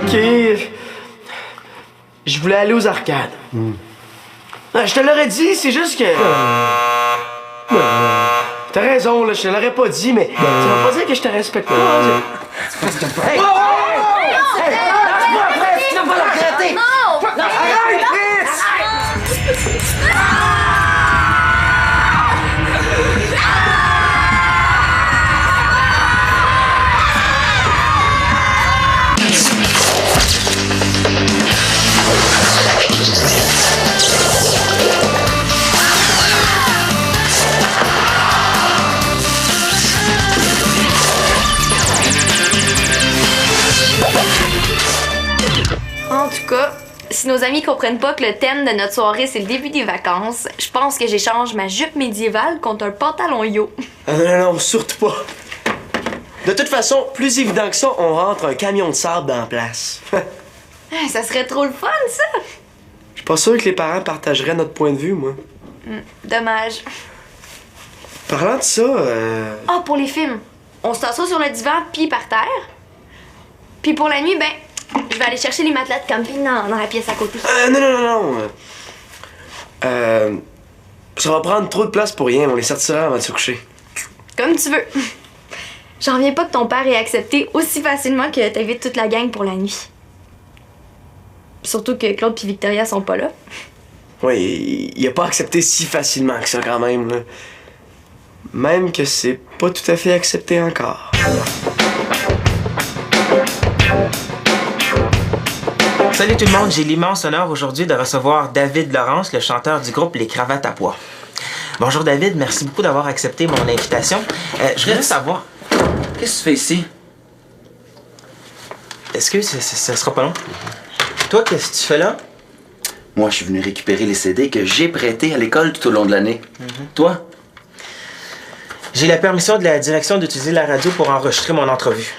OK. Je voulais aller aux arcades. Je te l'aurais dit, c'est juste que... T'as raison, là, je te l'aurais pas dit, mais ça veut pas dire que je te respecte pas. Hey! Lâche-moi après, tu vas pas le regretter! Non! Arrête, Fritz! En tout cas, si nos amis comprennent pas que le thème de notre soirée, c'est le début des vacances, je pense que j'échange ma jupe médiévale contre un pantalon yo. Non, surtout pas. De toute façon, plus évident que ça, on rentre un camion de sable dans la place. Ça serait trop le fun, ça! Je suis pas sûr que les parents partageraient notre point de vue, moi. Dommage. Parlant de ça, Ah, pour les films, on se t'assoit sur le divan puis par terre. Puis pour la nuit, ben, je vais aller chercher les matelas de camping dans la pièce à côté. Non. Ça va prendre trop de place pour rien. On les sortira avant de se coucher. Comme tu veux. J'en reviens pas que ton père ait accepté aussi facilement que t'invites toute la gang pour la nuit. Surtout que Claude puis Victoria sont pas là. Oui, il a pas accepté si facilement que ça quand même, là. Même que c'est pas tout à fait accepté encore. Salut tout le monde, j'ai l'immense honneur aujourd'hui de recevoir David Laurence, le chanteur du groupe Les Cravates à Pois. Bonjour David, merci beaucoup d'avoir accepté mon invitation. Je voudrais savoir... Qu'est-ce que tu fais ici? Excuse, ça sera pas long. Toi, qu'est-ce que tu fais là? Moi, je suis venu récupérer les CD que j'ai prêtés à l'école tout au long de l'année. Toi? J'ai la permission de la direction d'utiliser la radio pour enregistrer mon entrevue.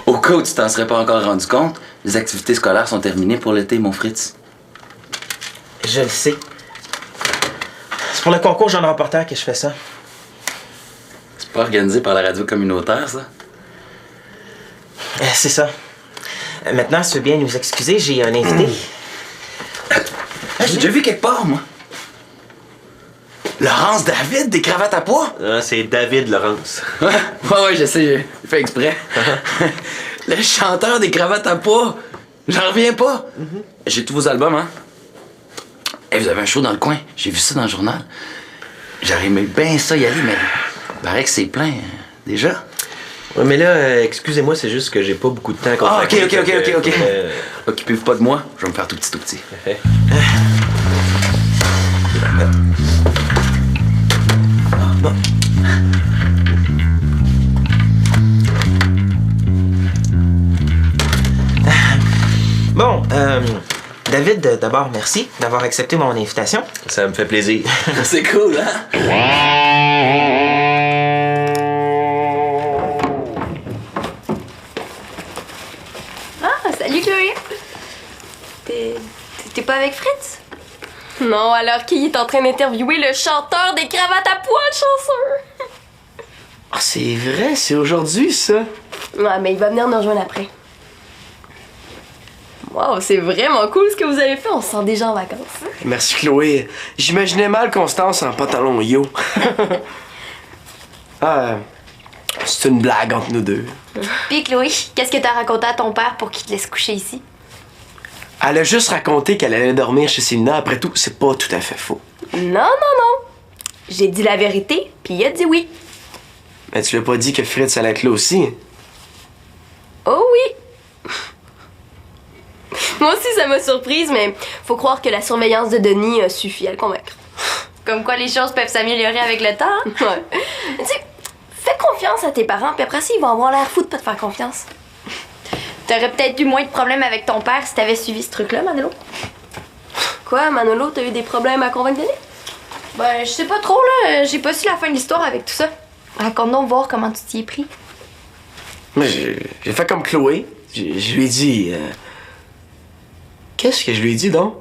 Au cas où tu t'en serais pas encore rendu compte, les activités scolaires sont terminées pour l'été, mon Fritz. Je le sais. C'est pour le concours jeune reporter que je fais ça. C'est pas organisé par la radio communautaire, ça? C'est ça. Maintenant, si tu veux bien nous excuser, j'ai un invité. J'ai déjà vu quelque part, moi. Laurence David, des cravates à pois? C'est David Laurence. Ouais, je sais, j'ai fait exprès. Le chanteur des cravates à pois. J'en reviens pas. J'ai tous vos albums, hein? Hey, vous avez un show dans le coin. J'ai vu ça dans le journal. J'aurais aimé bien ça y aller, mais il paraît que c'est plein, déjà. Ouais, mais là, excusez-moi, c'est juste que j'ai pas beaucoup de temps à consacrer. OK. Occupez-vous pas de moi, je vais me faire tout petit. Bon, David, d'abord, merci d'avoir accepté mon invitation. Ça me fait plaisir. C'est cool, hein? Ah, salut Chloé! T'es pas avec Fritz? Non, alors qu'il est en train d'interviewer le chanteur des cravates à pois, chanceux! Ah, c'est vrai, c'est aujourd'hui, ça. Ouais, mais il va venir nous rejoindre après. Wow, c'est vraiment cool ce que vous avez fait, on se sent déjà en vacances. Merci, Chloé. J'imaginais mal Constance en pantalon yo. C'est une blague entre nous deux. Puis Chloé, qu'est-ce que t'as raconté à ton père pour qu'il te laisse coucher ici? Elle a juste raconté qu'elle allait dormir chez Célina. Après tout, c'est pas tout à fait faux. Non. J'ai dit la vérité, puis il a dit oui. Mais tu lui as pas dit que Fritz allait être là aussi. Oh oui! Moi aussi, ça m'a surprise, mais faut croire que la surveillance de Denis a suffi à le convaincre. Comme quoi les choses peuvent s'améliorer avec le temps. Hein? Ouais. Tu sais, fais confiance à tes parents, puis après ça, ils vont avoir l'air fou de pas te faire confiance. T'aurais peut-être eu moins de problèmes avec ton père si t'avais suivi ce truc-là, Manolo. Quoi, Manolo, t'as eu des problèmes à convaincre Denis? Ben, je sais pas trop, là. J'ai pas su la fin de l'histoire avec tout ça. Raconte-donc voir comment tu t'y es pris. Moi, j'ai fait comme Chloé. Je lui ai dit... Qu'est-ce que je lui ai dit, donc?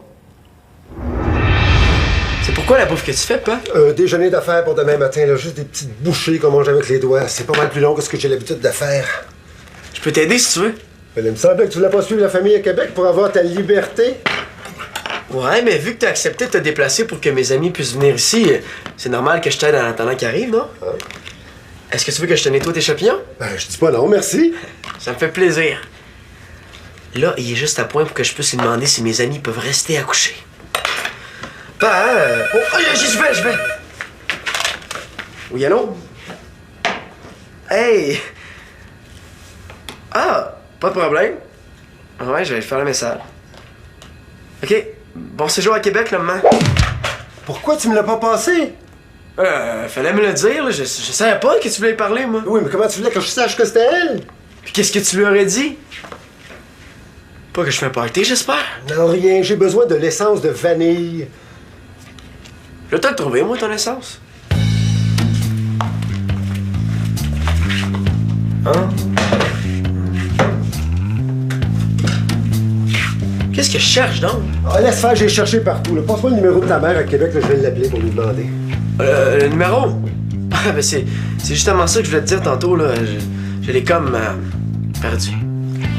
C'est pourquoi la bouffe que tu fais, pas? Déjeuner d'affaires pour demain matin, là, juste des petites bouchées qu'on mange avec les doigts. C'est pas mal plus long que ce que j'ai l'habitude de faire. Je peux t'aider si tu veux. Mais il me semblait que tu voulais pas suivre la famille à Québec pour avoir ta liberté. Ouais, mais vu que t'as accepté de te déplacer pour que mes amis puissent venir ici, c'est normal que je t'aide en attendant qu'ils arrivent, non? Est-ce que tu veux que je te nettoie tes champignons? Ben, je dis pas non, merci. Ça me fait plaisir. Là, il est juste à point pour que je puisse lui demander si mes amis peuvent rester à coucher. Oh, je vais. Oui, allô? Hey! Ah, pas de problème. Ouais, je vais faire le message. OK. Bon séjour à Québec, là, maman. Pourquoi tu me l'as pas passé? Fallait me le dire, là. Je savais pas que tu voulais y parler, moi. Oui, mais comment tu voulais que je sache que c'était elle? Puis qu'est-ce que tu lui aurais dit? Pas que je fais un party, j'espère. Non, rien, j'ai besoin de l'essence de vanille. Je vais te le trouver, moi, ton essence. Hein? Qu'est-ce que je cherche, donc? Ah, laisse faire, j'ai cherché partout. Là. Passe-moi le numéro de ta mère à Québec, là, je vais l'appeler pour lui demander. Le numéro? Ah, ben c'est justement ça que je voulais te dire tantôt, là. Je l'ai comme perdu.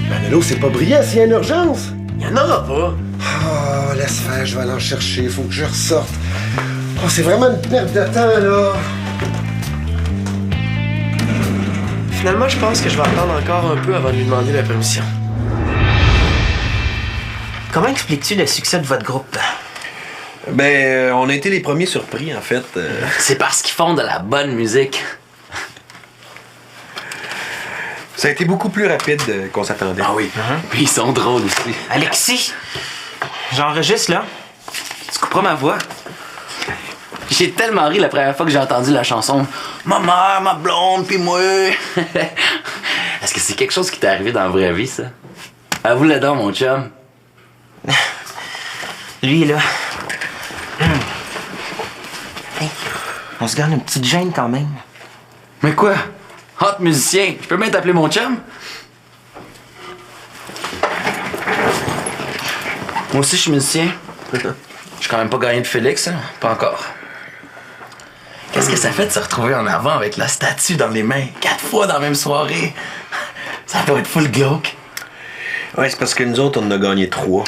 Ben là, c'est pas brillant s'il y a une urgence. Il y en aura pas. Oh, laisse faire, je vais aller en chercher, faut que je ressorte. Oh, c'est vraiment une perte de temps, là. Finalement, je pense que je vais attendre encore un peu avant de lui demander la permission. Comment expliques-tu le succès de votre groupe? Ben, on a été les premiers surpris, en fait. C'est parce qu'ils font de la bonne musique. Ça a été beaucoup plus rapide qu'on s'attendait. Ah oui. Puis ils sont drôles aussi. Alexis! J'enregistre, là. Tu couperas ma voix? J'ai tellement ri la première fois que j'ai entendu la chanson « Ma mère, ma blonde, puis moi! » Est-ce que c'est quelque chose qui t'est arrivé dans la vraie vie, ça? Avoue-le donc, mon chum. Lui, là. Hey, on se garde une petite gêne quand même. Mais quoi? Hot musicien, je peux même t'appeler mon chum? Moi aussi, je suis musicien. J'ai quand même pas gagné de Félix, hein? Pas encore. Qu'est-ce que ça fait de se retrouver en avant avec la statue dans les mains 4 fois dans la même soirée? Ça doit être full glauque. Ouais, c'est parce que nous autres, on en a gagné 3.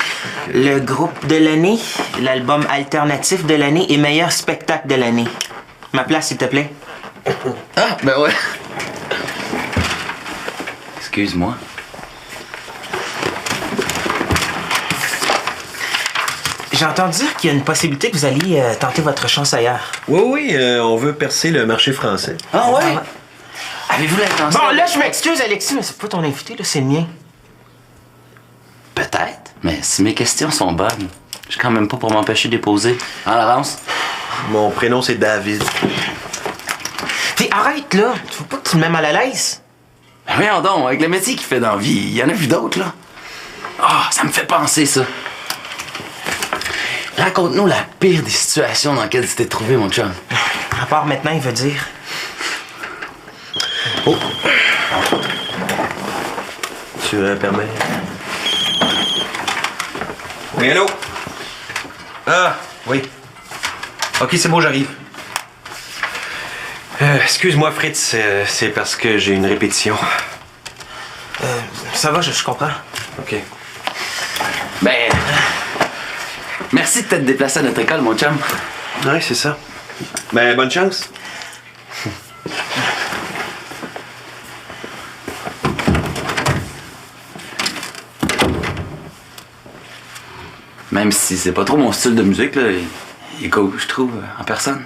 Le groupe de l'année, l'album alternatif de l'année et meilleur spectacle de l'année. Ma place, s'il te plaît. Ah, ben ouais. Excuse-moi. J'ai entendu dire qu'il y a une possibilité que vous alliez tenter votre chance ailleurs. Oui, on veut percer le marché français. Ah ouais? Avez-vous l'intention? Bon, là, je m'excuse, Alexis, mais c'est pas ton invité, là, c'est le mien. Peut-être, mais si mes questions sont bonnes, je suis quand même pas pour m'empêcher de les poser. Hein, Laurence? Mon prénom, c'est David. T'es arrête, là. Tu veux pas que tu me mets mal à l'aise? Ben voyons donc, avec le métier qu'il fait dans la vie, il y en a vu d'autres, là. Ah, ça me fait penser, ça. Raconte-nous la pire des situations dans lesquelles tu t'es trouvé, mon chum. À part maintenant, il veut dire. Oh! Tu permets? Oui, allô? Ah, oui. OK, c'est bon, j'arrive. Excuse-moi, Fritz, c'est parce que j'ai une répétition. Ça va, je comprends. OK. Ben... Merci de t'être déplacé à notre école, mon chum. Ouais, c'est ça. Ben, bonne chance. Même si c'est pas trop mon style de musique, là, il est cool, je trouve, en personne.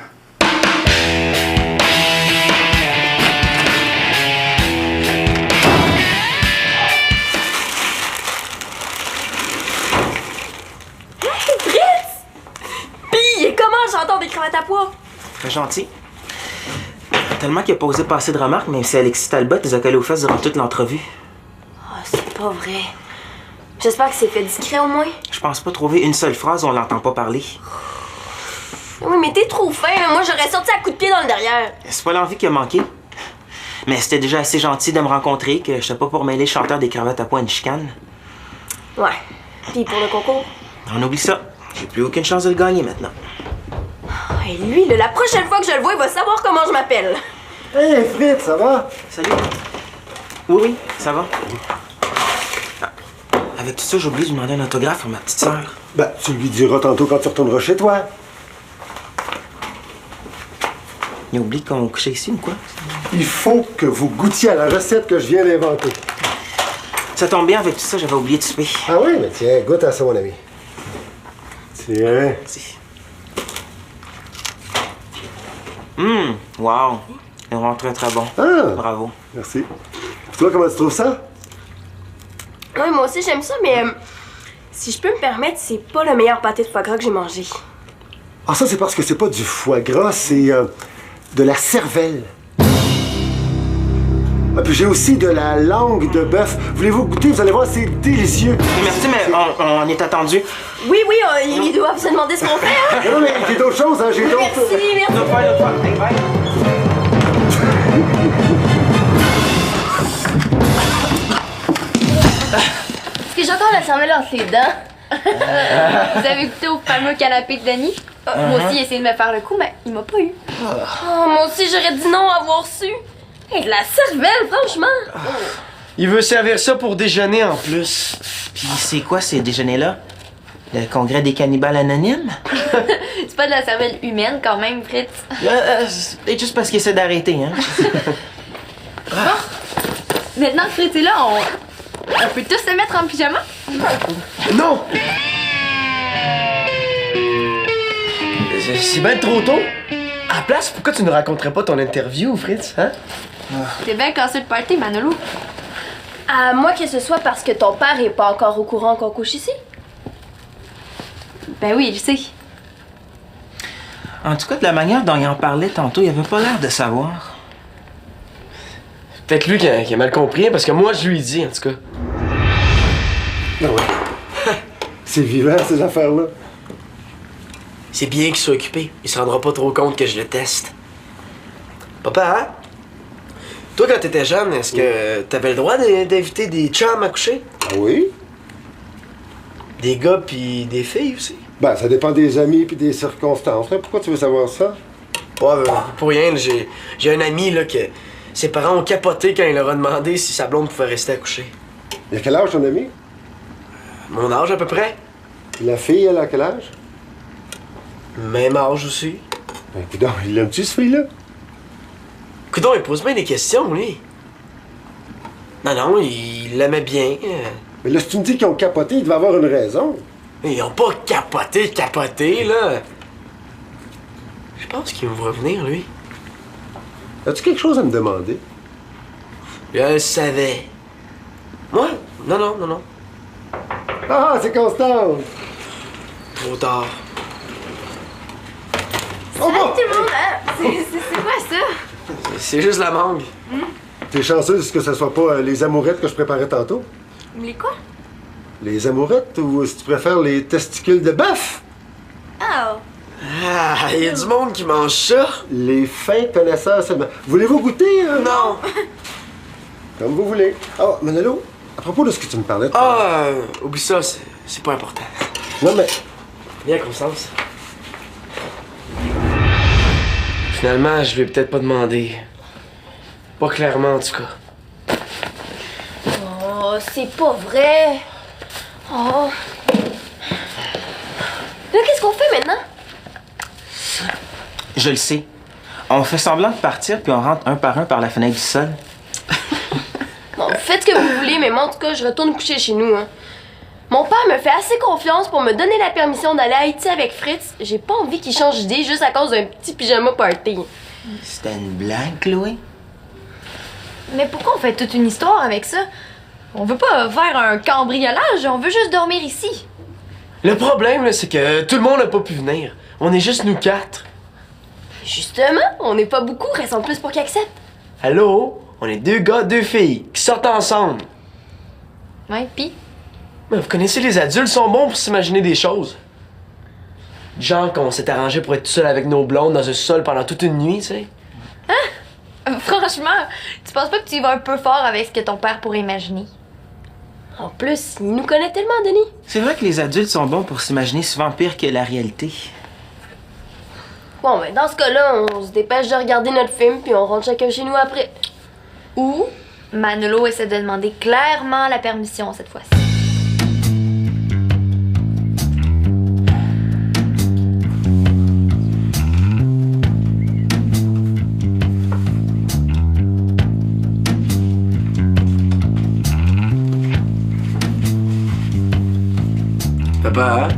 J'entends des cravates à pois. Très gentil. Tellement qu'il a pas osé passer de remarques, même si Alexis Talbot les a collés aux fesses durant toute l'entrevue. Oh, c'est pas vrai. J'espère que c'est fait discret au moins. Je pense pas trouver une seule phrase où on l'entend pas parler. Oui, mais t'es trop fin. Moi, j'aurais sorti à coups de pied dans le derrière. C'est pas l'envie qui a manqué. Mais c'était déjà assez gentil de me rencontrer que j'étais pas pour mêler le chanteur des cravates à pois à une chicane. Ouais. Puis pour le concours? On oublie ça. J'ai plus aucune chance de le gagner maintenant. Et lui, là, la prochaine fois que je le vois, il va savoir comment je m'appelle. Hey, Fritz, ça va? Salut. Oui, ça va. Avec tout ça, j'ai oublié de demander un autographe pour ma petite sœur. Ben, tu lui diras tantôt quand tu retourneras chez toi. Il a oublié qu'on couchait ici ou quoi? Il faut que vous goûtiez à la recette que je viens d'inventer. Ça tombe bien, avec tout ça, j'avais oublié de souper. Ah oui, mais tiens, goûte à ça, mon ami. Tiens. Merci. Wow. C'est vraiment très très bon. Ah! Bravo. Merci. Toi, comment tu trouves ça? Oui, moi aussi j'aime ça, mais si je peux me permettre, c'est pas le meilleur pâté de foie gras que j'ai mangé. Ah, ça, c'est parce que c'est pas du foie gras, c'est de la cervelle. Ah, puis j'ai aussi de la langue de bœuf. Voulez-vous goûter? Vous allez voir, c'est délicieux. Merci, mais on est attendu. Oui, ils doivent se demander ce qu'on fait, hein? Non, mais j'ai d'autres choses, hein, j'ai d'autres... Merci, merci. L'autre fois. Hey, bye. Est-ce que j'ai encore la cervelle entre les dents? Vous avez goûté au fameux canapé de Denis? Moi aussi, j'ai essayé de me faire le coup, mais il m'a pas eu. Oh, moi aussi j'aurais dit non à avoir su. Hey, de la cervelle, franchement. Il veut servir ça pour déjeuner en plus. Puis c'est quoi ces déjeuners-là? Le congrès des cannibales anonymes? C'est pas de la cervelle humaine quand même, Fritz. C'est peut-être juste parce qu'il essaie d'arrêter, hein? Maintenant que Fritz est là, on peut tous se mettre en pyjama? Non! C'est bien trop tôt. À la place, pourquoi tu ne raconterais pas ton interview, Fritz, hein? T'es bien cassé le party, Manolo. À moins que ce soit parce que ton père est pas encore au courant qu'on couche ici. Ben oui, je sais. En tout cas, de la manière dont il en parlait tantôt, il avait pas l'air de savoir. Peut-être lui qui a mal compris, parce que moi, je lui ai dit, en tout cas. Ah ouais. C'est vivant, ces affaires-là. C'est bien qu'il soit occupé. Il se rendra pas trop compte que je le teste. Papa, hein? Toi, quand t'étais jeune, est-ce que t'avais le droit d'inviter des chums à coucher? Ah oui? Des gars pis des filles aussi? Ben, ça dépend des amis puis des circonstances. Hein. Pourquoi tu veux savoir ça? Ouais, pour rien, j'ai un ami, là, que ses parents ont capoté quand il leur a demandé si sa blonde pouvait rester à coucher. Il a quel âge, ton ami? Mon âge, à peu près. La fille, elle a quel âge? Même âge aussi. Ben, coudonc, il l'aime-tu, ce fille-là? Coudon, il pose bien des questions, lui. Non, il l'aimait bien. Mais là, si tu me dis qu'ils ont capoté, il devait avoir une raison. Ils ont pas capoté, là. Je pense qu'il va revenir, lui. As-tu quelque chose à me demander? Je le savais. Moi? Non. Ah, c'est Constance! Trop tard. Oh, bon! Tout le monde, c'est quoi ça? C'est juste la mangue. T'es chanceuse que ce soit pas les amourettes que je préparais tantôt? Les quoi? Les amourettes ou si tu préfères les testicules de bœuf? Oh! Ah, il y a du monde qui mange ça. Les fins connaisseurs seulement. Voulez-vous goûter? Non. Comme vous voulez. Oh, Manolo, à propos de ce que tu me parlais... Oublie ça, c'est pas important. Non, mais... Viens, Constance. Finalement, je vais peut-être pas demander. Pas clairement, en tout cas. Oh, c'est pas vrai. Oh. Là, qu'est-ce qu'on fait maintenant? Je le sais. On fait semblant de partir, puis on rentre un par la fenêtre du sol. Bon, faites ce que vous voulez, mais moi, en tout cas, je retourne coucher chez nous, hein. Mon père me fait assez confiance pour me donner la permission d'aller à Haïti avec Fritz. J'ai pas envie qu'il change d'idée juste à cause d'un petit pyjama party. C'était une blague, Chloé? Mais pourquoi on fait toute une histoire avec ça? On veut pas faire un cambriolage, on veut juste dormir ici. Le problème, là, c'est que tout le monde n'a pas pu venir. On est juste nous 4. Justement, on n'est pas beaucoup, restons plus pour qu'il accepte. Allô? On est 2 gars, 2 filles qui sortent ensemble. Ouais, pis? Mais vous connaissez, les adultes sont bons pour s'imaginer des choses. Genre qu'on s'est arrangé pour être tout seul avec nos blondes dans un sol pendant toute une nuit, tu sais. Franchement, tu penses pas que tu y vas un peu fort avec ce que ton père pourrait imaginer? En plus, il nous connaît tellement, Denis. C'est vrai que les adultes sont bons pour s'imaginer souvent pire que la réalité. Bon, ben dans ce cas-là, on se dépêche de regarder notre film, puis on rentre chacun chez nous après. Ou Manolo essaie de demander clairement la permission cette fois-ci. Papa,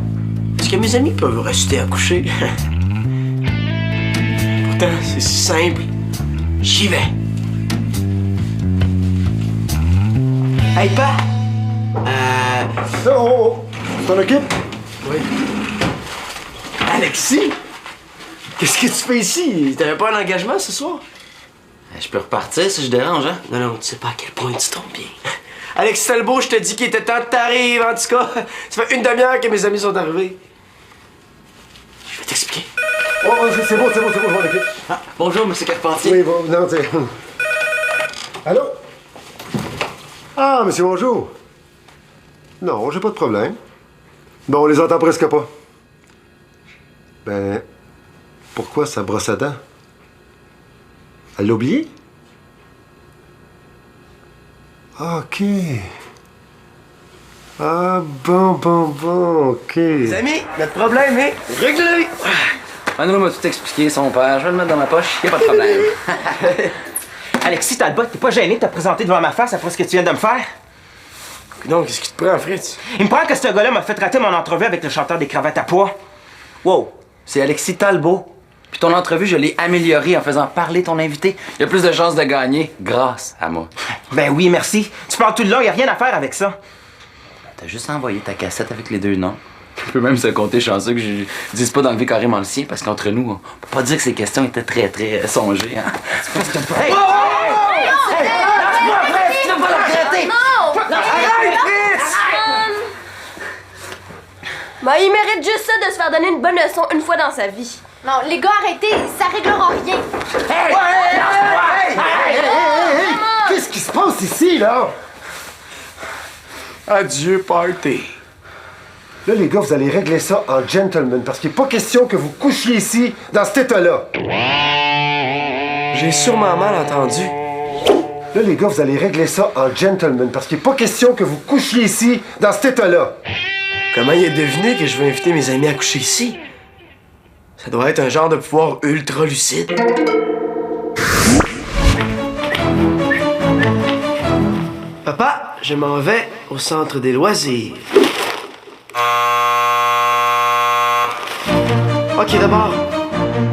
est-ce que mes amis peuvent rester à coucher? Pourtant, c'est si simple. J'y vais. Hey, Pa! Oh! Tu t'en occupes? Oui. Alexis? Qu'est-ce que tu fais ici? T'avais pas un engagement ce soir? Je peux repartir si je dérange, hein? Non, tu sais pas à quel point tu tombes bien. Alexis Talbot, je te dis qu'il était temps que t'arrives, en tout cas. Ça fait une demi-heure que mes amis sont arrivés. Je vais t'expliquer. Oh, c'est bon, je m'en occupe. Ah, bonjour, monsieur Carpentier. Oui, bon, non, t'sais. Allô? Ah, monsieur, bonjour. Non, j'ai pas de problème. Bon, on les entend presque pas. Ben, pourquoi ça brosse à dents? Elle l'a oublié? OK. Ah, bon, OK. Les amis, notre problème est réglé. Mano m'a tout expliqué, son père. Je vais le mettre dans ma poche, y a pas de problème. Alexis Talbot, t'es pas gêné de te présenter devant ma face après ce que tu viens de me faire? Donc, qu'est-ce qui te prend, Fritz? Il me prend que ce gars-là m'a fait rater mon entrevue avec le chanteur des cravates à pois. Wow, c'est Alexis Talbot. Puis ton entrevue, je l'ai améliorée en faisant parler ton invité. Il y a plus de chances de gagner grâce à moi. Ben oui, merci. Tu parles tout le long, y a rien à faire avec ça. T'as juste envoyé ta cassette avec les deux noms. Je peux même se compter chanceux que je dise pas d'enlever carrément le sien, parce qu'entre nous, on peut pas dire que ces questions étaient très, très songées, hein. Hey! Lâche-moi, Fritz! Tu vas pas le regretter! Non! Arrête, Fritz! Ben, il mérite juste ça de se faire donner une bonne leçon une fois dans sa vie. Non, les gars, arrêtez, ça réglera rien. Hey! Qu'est-ce qui se passe ici, là? Adieu, party. Là, les gars, vous allez régler ça en gentleman, parce qu'il n'est pas question que vous couchiez ici, dans cet état-là. J'ai sûrement mal entendu. Là, les gars, vous allez régler ça en gentleman, parce qu'il n'est pas question que vous couchiez ici, dans cet état-là. Comment il a deviné que je vais inviter mes amis à coucher ici? Ça doit être un genre de pouvoir ultra lucide. Papa, je m'en vais au centre des loisirs. Ok, d'abord,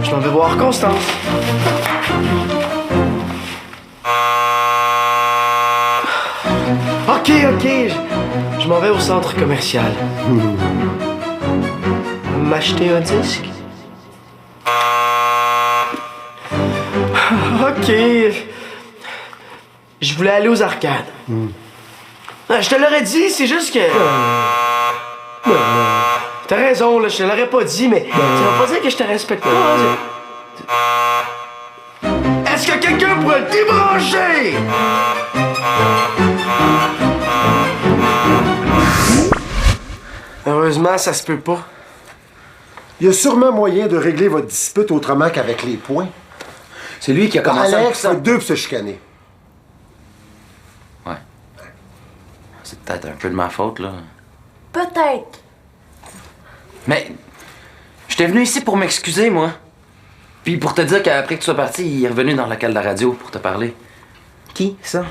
je m'en vais voir Constance. Ok, je m'en vais au centre commercial. M'acheter un disque? Ok. Je voulais aller aux arcades. Je te l'aurais dit, c'est juste que... T'as raison, là, je te l'aurais pas dit, mais ça veut pas dire que je te respecte pas. Est-ce que quelqu'un pourrait le débrancher? Heureusement, ça se peut pas. Il y a sûrement moyen de régler votre dispute autrement qu'avec les points. C'est lui qui a commencé Alex, ça. fait deux pour se chicaner. Ouais. C'est peut-être un peu de ma faute, là. Peut-être. Mais j'étais venu ici pour m'excuser, moi. Puis pour te dire qu'après que tu sois parti, il est revenu dans le local de la radio pour te parler. Qui, ça?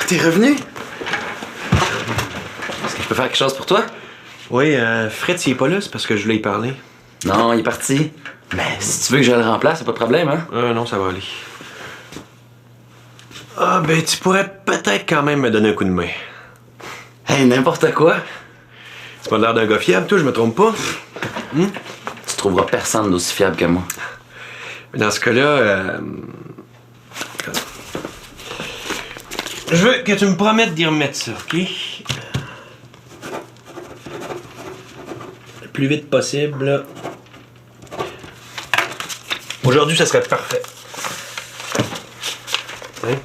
T'es revenu? Est-ce que je peux faire quelque chose pour toi? Oui, Fritz, il est pas là, c'est parce que je voulais y parler. Non, il est parti. Mais si tu veux que je le remplace, c'est pas de problème, hein? Non, ça va aller. Ah, ben, tu pourrais peut-être quand même me donner un coup de main. Hey, n'importe quoi. C'est pas l'air d'un gars fiable, toi, je me trompe pas? Tu trouveras personne d'aussi fiable que moi. Mais dans ce cas-là, je veux que tu me promettes d'y remettre ça, OK? Le plus vite possible, là. Aujourd'hui, ça serait parfait. Hein?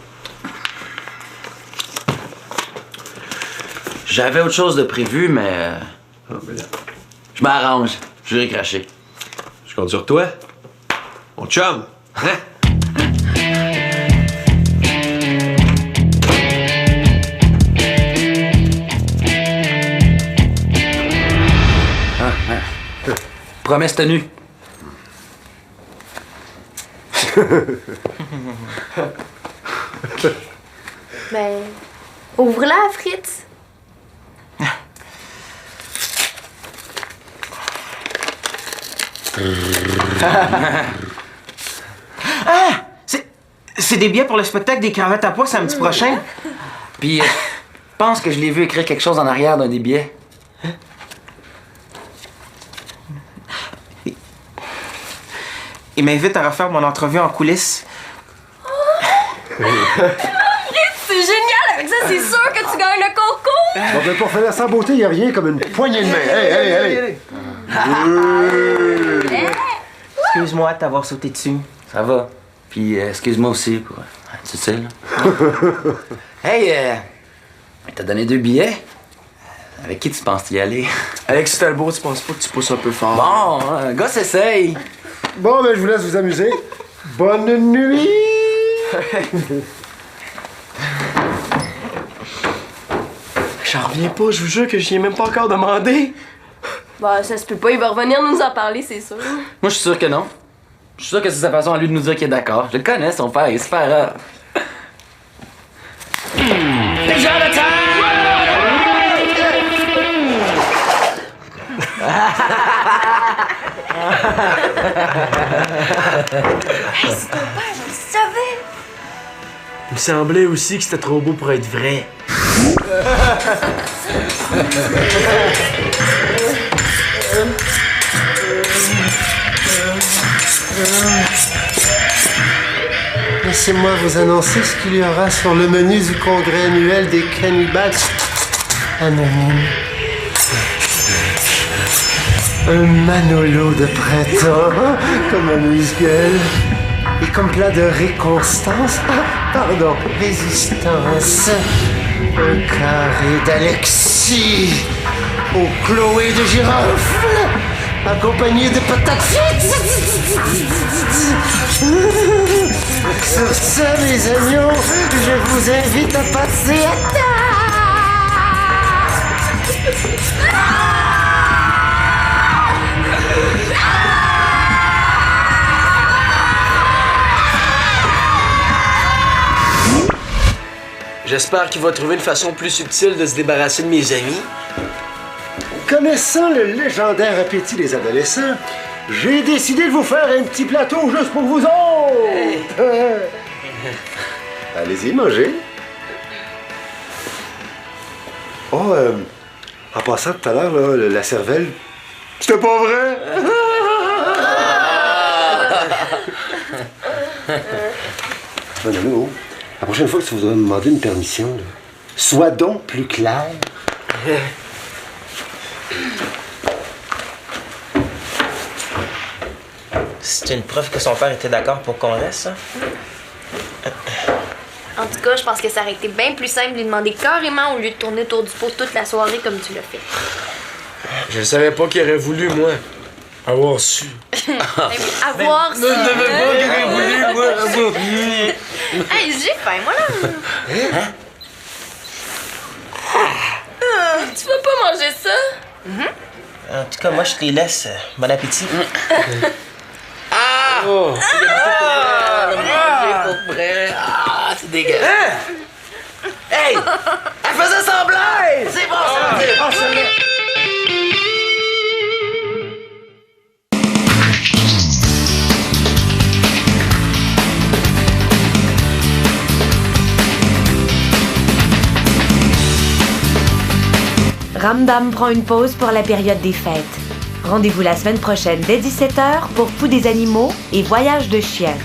J'avais autre chose de prévu, mais... Ah, ben là, je m'arrange. Je vais cracher. je compte sur toi. On chum! Hein? Promesse tenue. Ben, ouvre-la, Fritz. Ah! C'est des billets pour le spectacle des cravates à pois samedi prochain. Puis, je pense que je l'ai vu écrire quelque chose en arrière d'un des billets. Il m'invite à refaire mon entrevue en coulisses. C'est génial! Avec ça, c'est sûr que tu gagnes le concours! Bon, ben, pour faire ça en beauté, il n'y a rien comme une poignée de main. Hey! Excuse-moi de t'avoir sauté dessus. Ça va. Puis, excuse-moi aussi pour... tu sais, là. Hey, t'as donné 2 billets? Avec qui tu penses y aller? Alex Talbot, tu penses pas que tu pousses un peu fort? Bon, un gars s'essaye. Bon, ben, je vous laisse vous amuser. Bonne nuit! J'en reviens pas, je vous jure que j'y ai même pas encore demandé. Bah, ça se peut pas, il va revenir nous en parler, c'est sûr. Moi, je suis sûr que non. Je suis sûr que c'est sa façon à lui de nous dire qu'il est d'accord. Je le connais, son père, il est super rare. Il me semblait aussi que c'était trop beau pour être vrai. Laissez-moi vous annoncer ce qu'il y aura sur le menu du congrès annuel des cannibales anonymes. Un manolo de printemps, comme amuse-gueule. Et comme plat de résistance. Un carré d'Alexis au Chloé de girofle, accompagné de patates frites. Sur ça, mes agneaux, je vous invite à passer à J'espère qu'il va trouver une façon plus subtile de se débarrasser de mes amis. Connaissant le légendaire appétit des adolescents, j'ai décidé de vous faire un petit plateau juste pour vous autres. Allez-y, mangez. Oh, en passant tout à l'heure, là, la cervelle, c'était pas vrai. Non. La prochaine fois que tu voudras me demander une permission, là, sois donc plus clair. C'est une preuve que son père était d'accord pour qu'on reste, ça? En tout cas, je pense que ça aurait été bien plus simple de lui demander carrément au lieu de tourner autour du pot toute la soirée comme tu l'as fait. Je savais pas qu'il aurait voulu, moi, avoir su. Avoir Je savais pas qu'il aurait voulu, moi, avoir Hey, j'ai faim, moi là! Tu vas pas manger ça? En tout cas, moi, je te les laisse. Bon appétit. C'est dégueulasse. Hey! Elle faisait semblant! C'est bon, c'est bon, Ramdam prend une pause pour la période des fêtes. Rendez-vous la semaine prochaine dès 17h pour Fou des animaux et Voyage de chiens.